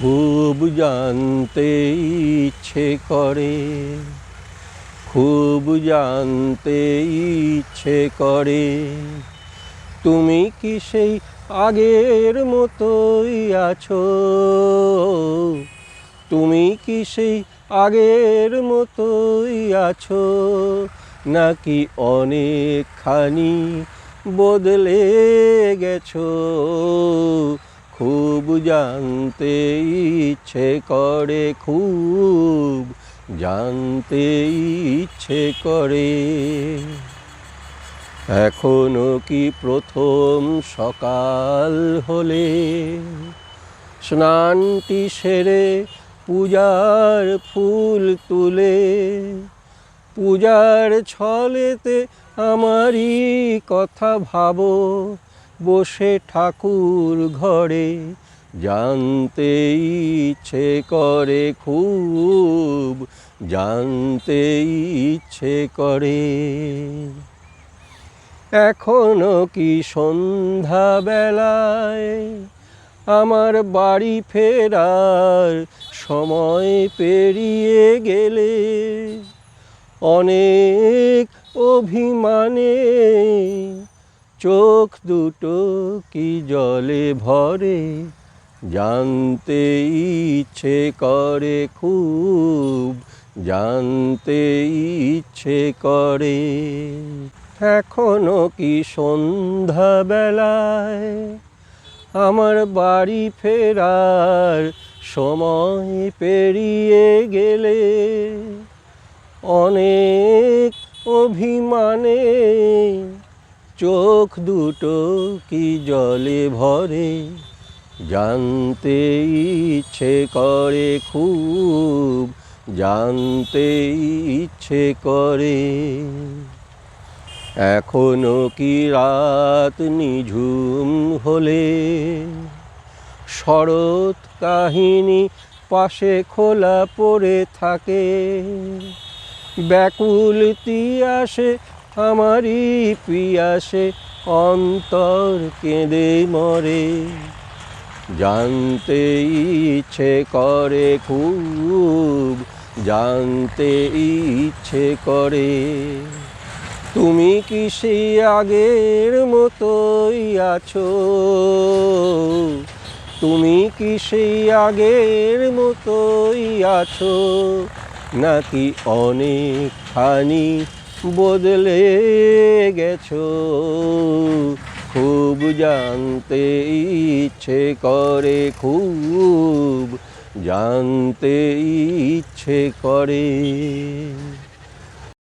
খুব জানতে ইচ্ছে করে, খুব জানতে ইচ্ছে করে, তুমি কি সেই আগের মতোই আছো? তুমি কি সেই আগের মতোই আছো, নাকি অনেকখানি বদলে গেছো? খুব জানতে ইচ্ছে করে, খুব জানতে ইচ্ছে করে। এখনো কি প্রথম সকাল হলে স্নানটি সেরে পূজার ফুল তুলে, পূজার ছলেতে আমারই কথা ভাবো বসে ঠাকুর ঘরে? জানতে ইচ্ছে করে, খুব জানতে ইচ্ছে করে। এখনো কি সন্ধ্যাবেলায় আমার বাড়ি ফেরার সময় পেরিয়ে গেলে অনেক অভিমানে চোখ দুটো কি জলে ভরে? জানতে ইচ্ছে করে, খুব জানতে ইচ্ছে করে। এখনো কি সন্ধ্যাবেলায় আমার বাড়ি ফেরার সময় পেরিয়ে গেলে অনেক অভিমানে চোখ দুটো কি জলে ভরে? জানতে ইচ্ছে করে, খুব জানতে ইচ্ছে করে। এখনো কি রাত নিঝুম হলে শরৎ কাহিনী পাশে খোলা পড়ে থাকে? ব্যাকুল তিয়াসে আমারই পিয়াসে অন্তর কেঁদে মরে? জানতে ইচ্ছে করে, খুব জানতে ইচ্ছে করে। তুমি কি সেই আগের মতোই আছো? তুমি কি সেই আগের মতোই আছো, নাকি অনেকখানি বদলে গেছো? খুব জানতে ইচ্ছে করে, খুব জানতে ইচ্ছে করে।